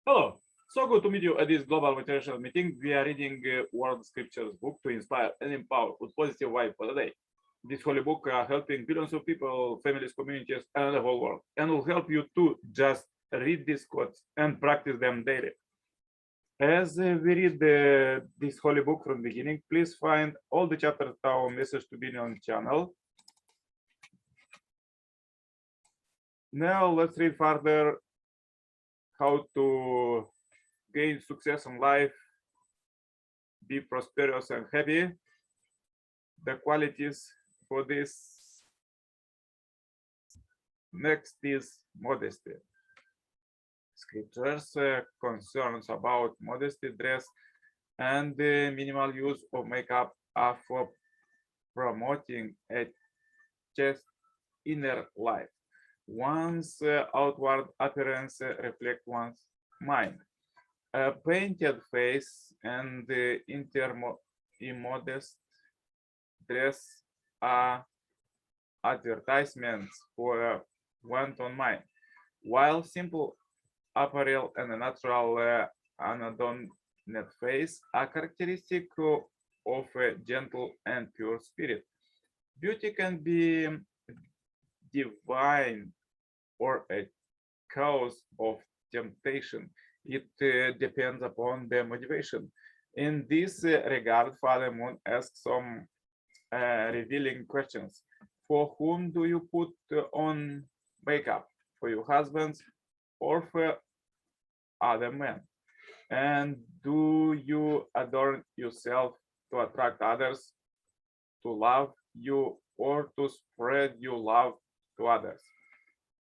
Hello, so good to meet you at this global motivational meeting. We are reading World Scriptures book to inspire and empower with positive vibe for the day. This holy book helping billions of people, families, communities, and the whole world, and will help you to just read these quotes and practice them daily. As we read this holy book from the beginning, please find all the chapters our message to be on channel. Now let's read further how to gain success in life, be prosperous and happy. The qualities for this. Next is modesty. Scriptures concerns about modesty, dress, and the minimal use of makeup are for promoting a chaste inner life. One's outward appearance reflects one's mind. A painted face and immodest dress are advertisements for wanton mind, while simple apparel and a natural unadorned face are characteristic of a gentle and pure spirit. Beauty can be divine or a cause of temptation. It depends upon the motivation. In this regard, Father Moon asks some revealing questions. For whom do you put on makeup? For your husbands or for other men? And do you adorn yourself to attract others to love you or to spread your love to others?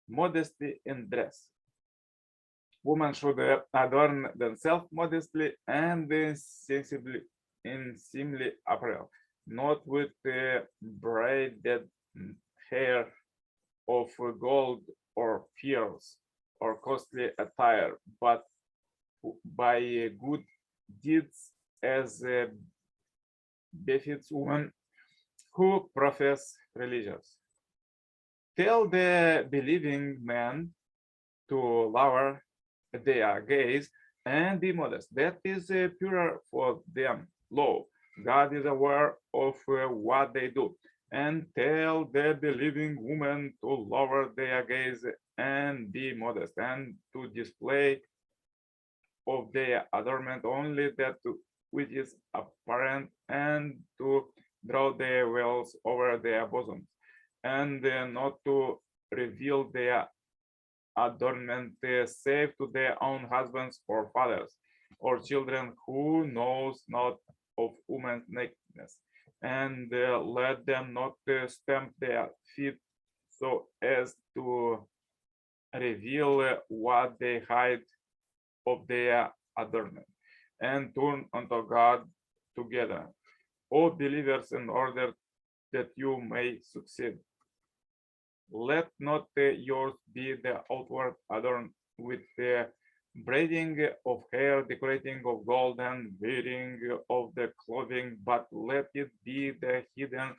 Modesty in dress. Women should adorn themselves modestly and sensibly in seemly apparel, not with braided hair of gold or pearls or costly attire, but by good deeds as befits women who profess religious. Tell the believing men to lower their gaze and be modest. That is purer for them. Lo, God is aware of what they do. And tell the believing women to lower their gaze and be modest, and to display of their adornment only that which is apparent, and to draw their veils over their bosoms, and not to reveal their adornment save to their own husbands or fathers or children who knows not of woman's nakedness, and let them not stamp their feet so as to reveal what they hide of their adornment, and turn unto God together, O believers, in order that you may succeed. Let not yours be the outward adorned with the braiding of hair, decorating of gold, and wearing of the clothing, but let it be the hidden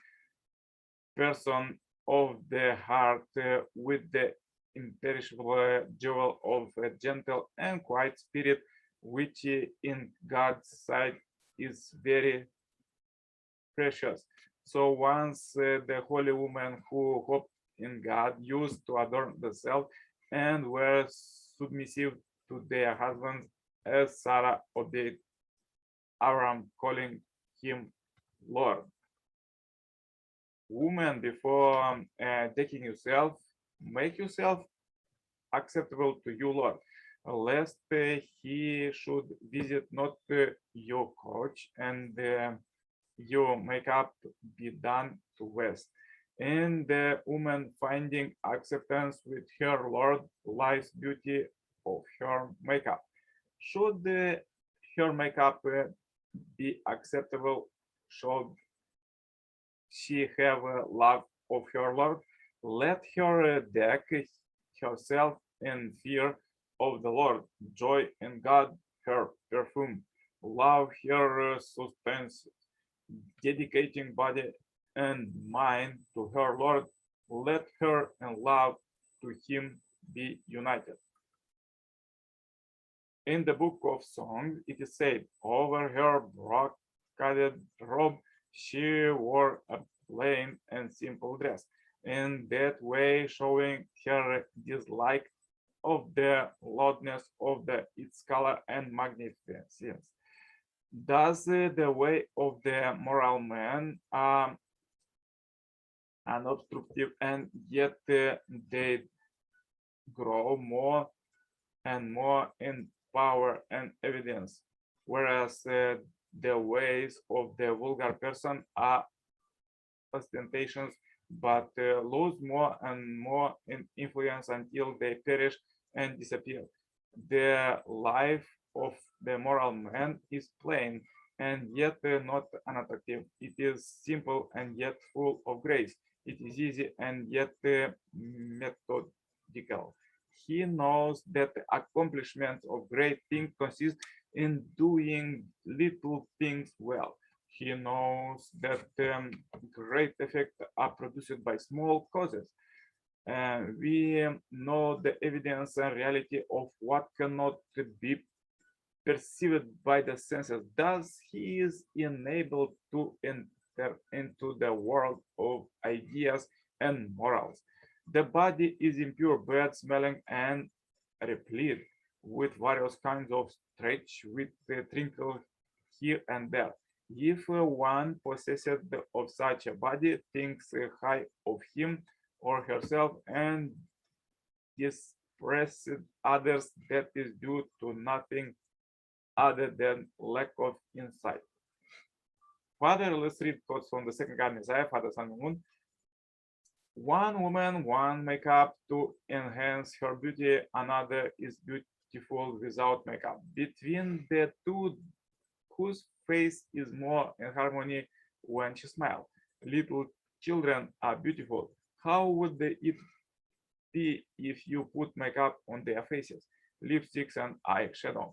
person of the heart with the imperishable jewel of a gentle and quiet spirit, which in God's sight is very precious. So once the holy women who hoped in God used to adorn themselves and were submissive to their husbands, as Sarah obeyed Abraham, calling him Lord. Woman, before taking yourself, make yourself acceptable to you, Lord, lest he should visit not your couch and your makeup be done to waste. In the woman finding acceptance with her Lord lies beauty of her makeup. Should her makeup be acceptable, should she have love of her Lord, let her deck herself in fear of the Lord, joy in God, her perfume, love her suspense, dedicating body and mind to her Lord, let her in love to him be united. In the book of Songs, it is said, over her brocaded robe, she wore a plain and simple dress, in that way showing her dislike of the loudness of its color and magnificence. Thus, the way of the moral man unobstructive, and yet they grow more and more in power and evidence, whereas the ways of the vulgar person are ostentations, but lose more and more in influence until they perish and disappear. The life of the moral man is plain and yet not unattractive. It is simple and yet full of grace. It is easy and yet methodical. He knows that the accomplishment of great things consists in doing little things well. He knows that great effects are produced by small causes. We know the evidence and reality of what cannot be perceived by the senses. Thus, he is enabled to enter into the world of ideas and morals. The body is impure, bad smelling, and replete with various kinds of stretch with the trinkle here and there. If one possessed of such a body thinks high of him or herself and dispresses others, that is due to nothing other than lack of insight. Father, let's read quotes from the second God Messiah, Father, Son, and Moon. One woman, one makeup to enhance her beauty, another is beautiful without makeup. Between the two, whose face is more in harmony when she smiles? Little children are beautiful. How would it be if you put makeup on their faces, lipsticks and eyeshadow?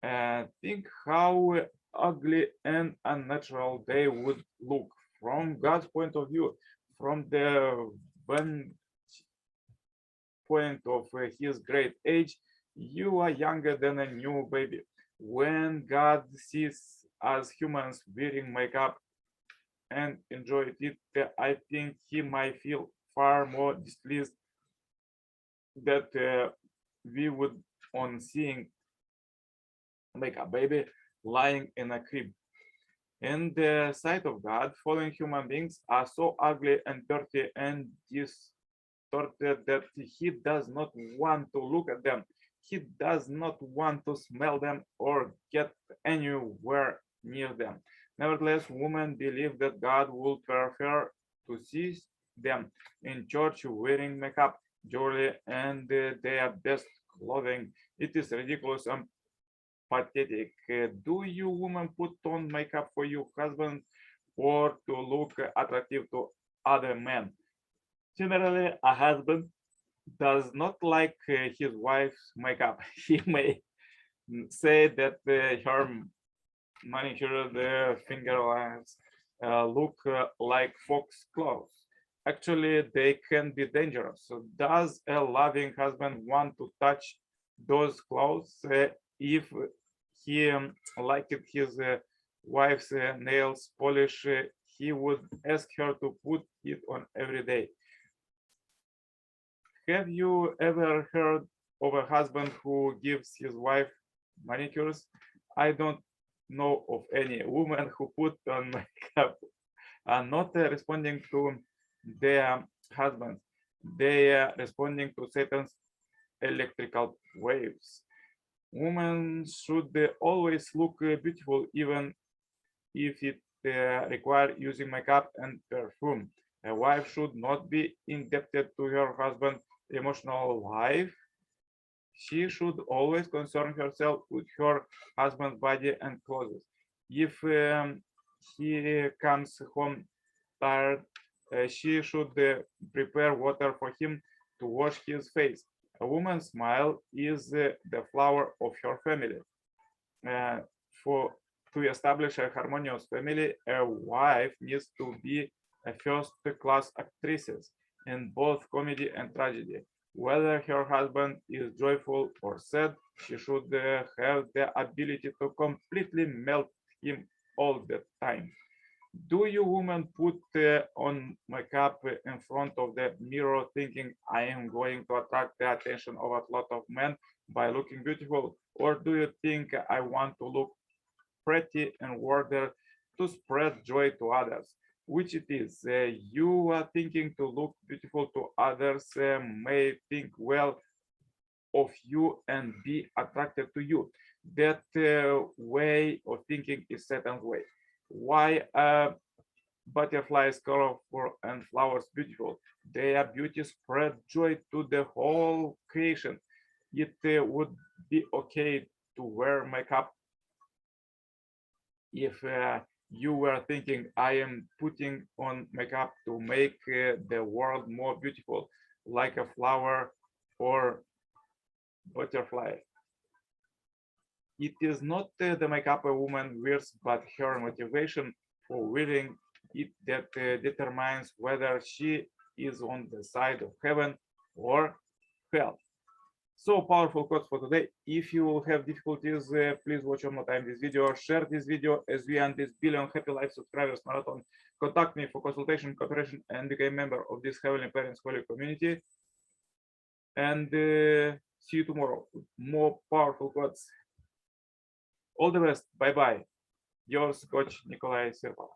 And think how ugly and unnatural they would look from God's point of view, from the point of his great age. You are younger than a new baby. When God sees us humans wearing makeup and enjoy it, I think he might feel far more displeased that we would on seeing like a baby lying in a crib. In the sight of God, fallen human beings are so ugly and dirty and distorted that he does not want to look at them. He does not want to smell them or get anywhere near them. Nevertheless, women believe that God would prefer to see them in church wearing makeup, jewelry, and their best clothing. It is ridiculous and pathetic. Do you women put on makeup for your husband or to look attractive to other men? Generally, a husband does not like his wife's makeup. He may say that her manicured fingernails look like fox claws. Actually, they can be dangerous. So does a loving husband want to touch those claws if he liked his wife's nails polish? He would ask her to put it on every day. Have you ever heard of a husband who gives his wife manicures? I don't know of any woman who put on makeup and not responding to their husbands. They are responding to Satan's electrical waves. Women should always look beautiful, even if it requires using makeup and perfume. A wife should not be indebted to her husband's emotional life. She should always concern herself with her husband's body and clothes. If he comes home tired, she should prepare water for him to wash his face. A woman's smile is the flower of her family. Uh, for to establish a harmonious family, a wife needs to be a first-class actress in both comedy and tragedy. Whether her husband is joyful or sad, she should have the ability to completely melt him all the time. Do you women put on makeup in front of the mirror thinking I am going to attract the attention of a lot of men by looking beautiful? Or do you think I want to look pretty in order to spread joy to others? Which it is. You are thinking to look beautiful to others, may think well of you and be attracted to you. That way of thinking is certain way. Why butterflies colorful and flowers beautiful? Their beauty spread joy to the whole creation. It would be okay to wear makeup if you were thinking I am putting on makeup to make the world more beautiful, like a flower or butterfly. It is not the makeup a woman wears, but her motivation for wearing it that determines whether she is on the side of heaven or hell. So powerful quotes for today. If you have difficulties, please watch one more time this video, share this video as we end this billion happy life subscribers marathon. Contact me for consultation, cooperation, and become a member of this Heavenly Parents Holy community. And see you tomorrow with more powerful quotes. All the best. Bye bye. Yours, Coach Nikolai Sirpal.